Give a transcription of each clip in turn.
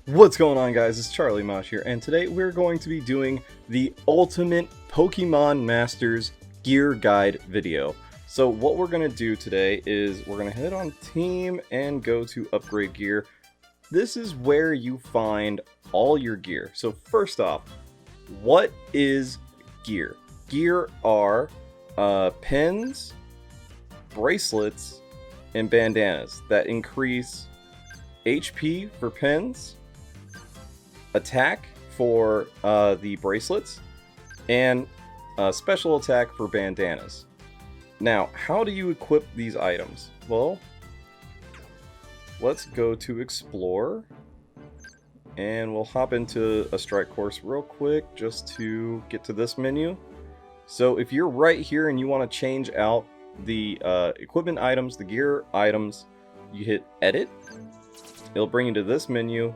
What's going on, guys? It's Charlie Mosh here, and today we're going to be doing the Ultimate Pokemon Masters Gear Guide video. So what we're going to do today is we're going to head on Team and go to Upgrade Gear. This is where you find all your gear. So first off, what is gear? Gear are pins, bracelets, and bandanas that increase HP for pins, attack for the bracelets, and special attack for bandanas. Now, how do you equip these items? Well, let's go to Explore, and we'll hop into a strike course real quick just to get to this menu. So if you're right here and you want to change out the equipment items, the gear items, you hit Edit. It'll bring you to this menu.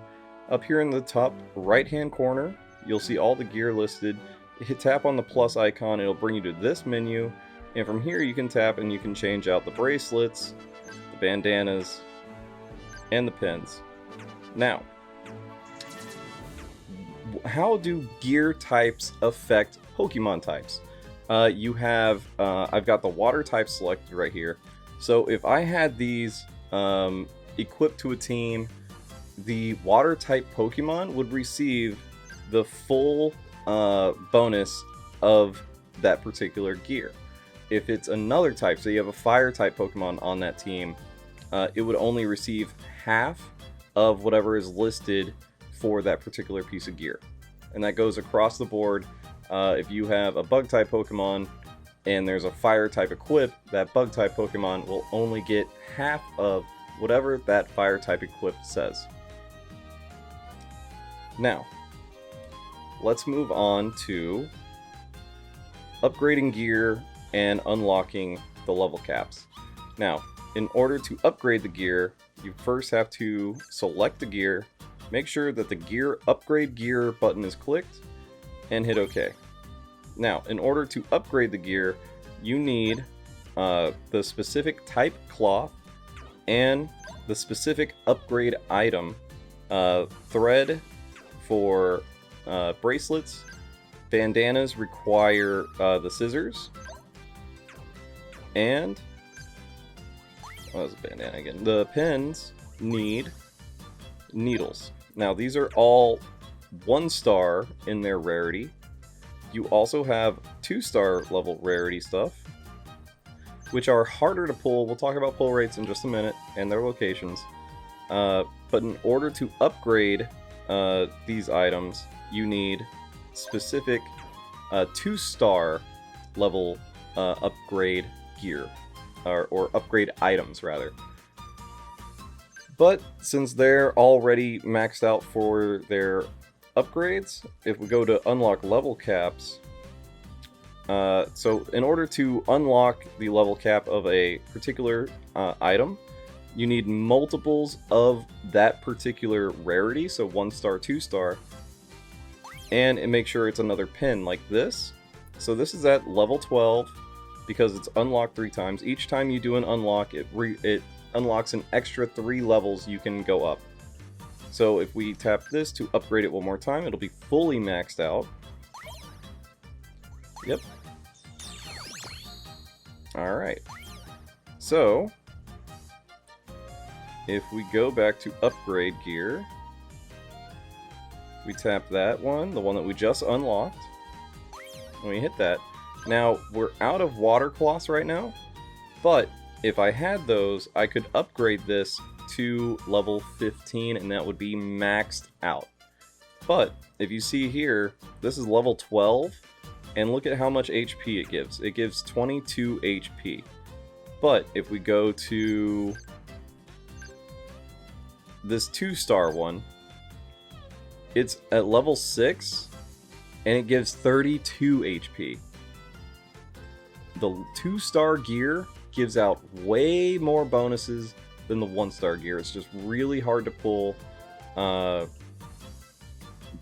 Up here in the top right hand corner, you'll see all the gear listed. Hit tap on the plus icon, it'll bring you to this menu, and from here you can tap and you can change out the bracelets, the bandanas, and the pins. Now, how do gear types affect Pokemon types? You have, I've got the water type selected right here. So if I had these equipped to a team, the water type Pokemon would receive the full bonus of that particular gear. If it's another type, so you have a fire type Pokemon on that team, it would only receive half of whatever is listed for that particular piece of gear. And that goes across the board. If you have a bug type Pokemon and there's a fire type equip, that bug type Pokemon will only get half of whatever that fire type equip says. Now, let's move on to upgrading gear and unlocking the level caps. Now, in order to upgrade the gear, you first have to select the gear, make sure that the gear upgrade gear button is clicked, and hit OK. Now, in order to upgrade the gear, you need the specific type cloth and the specific upgrade item. Thread for bracelets, bandanas require the scissors, and what was a bandana again? The pins need needles. Now these are all 1-star in their rarity. You also have 2-star level rarity stuff, which are harder to pull. We'll talk about pull rates in just a minute and their locations. But in order to upgrade these items, you need specific 2-star level upgrade gear, or upgrade items rather. But since they're already maxed out for their upgrades, if we go to unlock level caps, so in order to unlock the level cap of a particular item, you need multiples of that particular rarity, so 1-star, 2-star, and make sure it's another pin like this. So this is at level 12 because it's unlocked 3 times. Each time you do an unlock, it unlocks an extra 3 levels you can go up. So if we tap this to upgrade it one more time, it'll be fully maxed out. Yep. Alright. So if we go back to upgrade gear, we tap that one, the one that we just unlocked, and we hit that. Now, we're out of water cloths right now, but if I had those, I could upgrade this to level 15, and that would be maxed out. But if you see here, this is level 12, and look at how much HP it gives. It gives 22 HP. But if we go to this 2-star one, it's at level 6, and it gives 32 HP. The 2-star gear gives out way more bonuses than the 1-star gear. It's just really hard to pull, but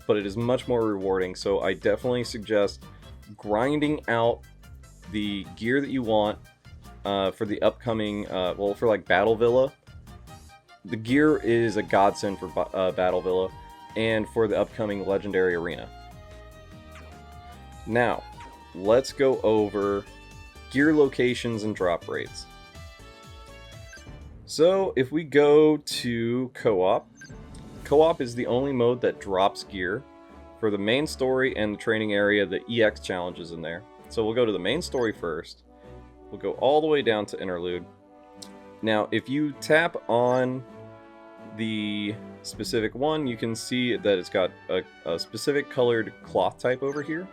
it is much more rewarding, so I definitely suggest grinding out the gear that you want for the upcoming, for like Battle Villa. The gear is a godsend for Battle Villa. and for the upcoming Legendary Arena. Now, let's go over gear locations and drop rates. So, if we go to Co-op, Co-op is the only mode that drops gear. For the main story and the training area, the EX challenge is in there. So we'll go to the main story first. We'll go all the way down to Interlude. Now, if you tap on the specific one, you can see that it's got a specific colored cloth type over here.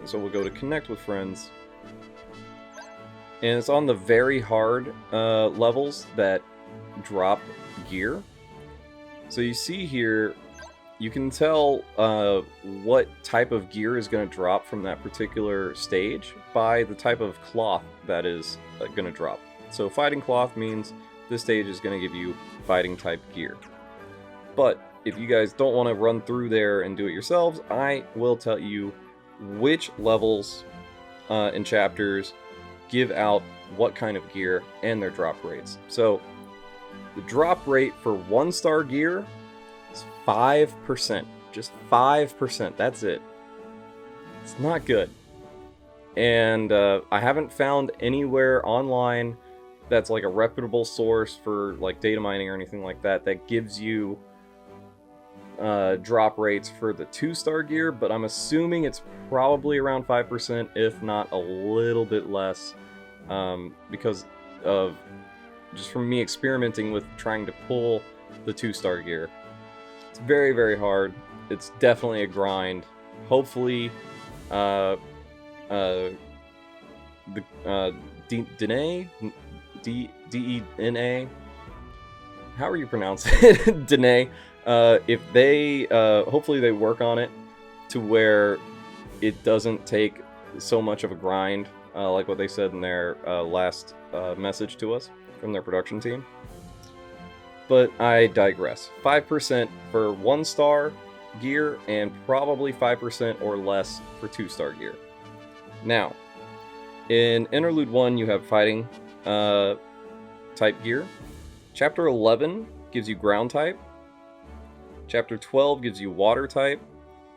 So we'll go to Connect with Friends. And it's on the very hard levels that drop gear. So you see here, you can tell what type of gear is going to drop from that particular stage by the type of cloth that is going to drop. So fighting cloth means this stage is going to give you fighting type gear. But if you guys don't want to run through there and do it yourselves, I will tell you which levels and chapters give out what kind of gear and their drop rates. So the drop rate for 1-star gear is 5%. Just 5%. That's it. It's not good. And I haven't found anywhere online that's like a reputable source for like data mining or anything like that that gives you drop rates for the 2-star gear, but I'm assuming it's probably around 5%, if not a little bit less, because of just from me experimenting with trying to pull the 2-star gear. It's very, very hard. It's definitely a grind. Hopefully, Dene, D-E-N-A, however you pronounce it, Dene, if they, hopefully they work on it to where it doesn't take so much of a grind, like what they said in their last message to us from their production team. But I digress. 5% for 1-star gear and probably 5% or less for 2-star gear. Now, in Interlude 1 you have fighting type gear. Chapter 11 gives you ground type. Chapter 12 gives you water type.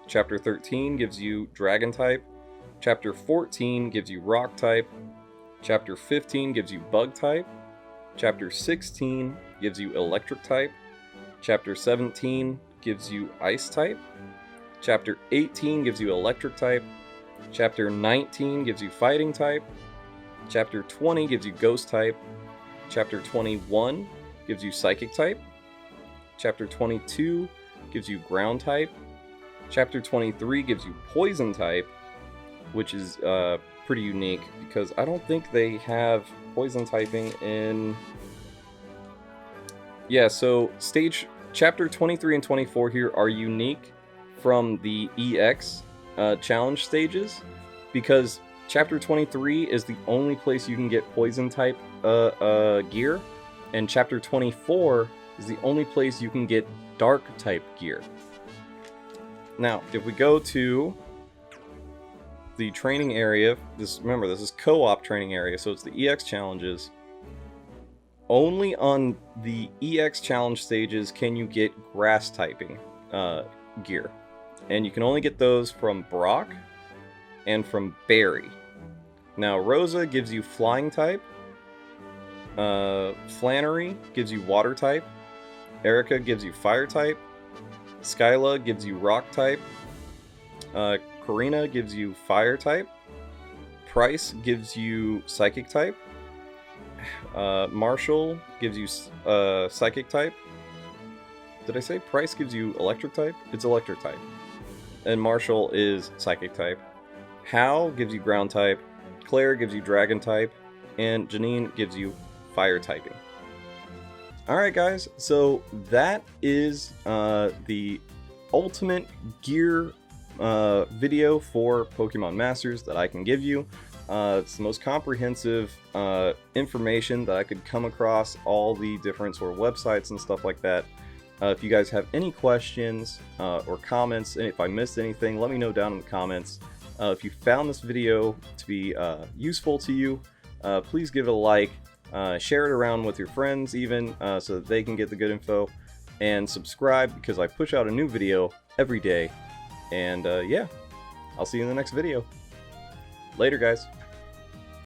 Chapter 13 gives you dragon type. Chapter 14 gives you rock type. Chapter 15 gives you bug type. Chapter 16 gives you electric type. Chapter 17 gives you ice type. Chapter 18 gives you electric type. Chapter 19 gives you fighting type. Chapter 20 gives you ghost type. Chapter 21 gives you psychic type. Chapter 22 gives you ground type. Chapter 23 gives you poison type, which is pretty unique because I don't think they have poison typing in... Yeah, so chapter 23 and 24 here are unique from the EX challenge stages because chapter 23 is the only place you can get poison type gear, and chapter 24 is the only place you can get dark type gear. Now, if we go to the training area, remember this is co-op training area, so it's the EX challenges. Only on the EX challenge stages can you get grass typing gear, and you can only get those from Brock and from Barry. Now, Rosa gives you flying type. Flannery gives you water type. Erica gives you fire type. Skyla gives you rock type. Karina gives you fire type. Price gives you psychic type. Marshall gives you psychic type. Did I say Price gives you electric type? It's electric type. And Marshall is psychic type. Hal gives you ground type. Claire gives you dragon type. And Janine gives you fire typing. Alright guys, so that is the ultimate gear video for Pokemon Masters that I can give you. It's the most comprehensive information that I could come across, all the different sort of websites and stuff like that. If you guys have any questions or comments, and if I missed anything, let me know down in the comments. If you found this video to be useful to you, please give it a like, share it around with your friends even, so that they can get the good info. and subscribe because I push out a new video every day. And yeah, I'll see you in the next video. Later, guys.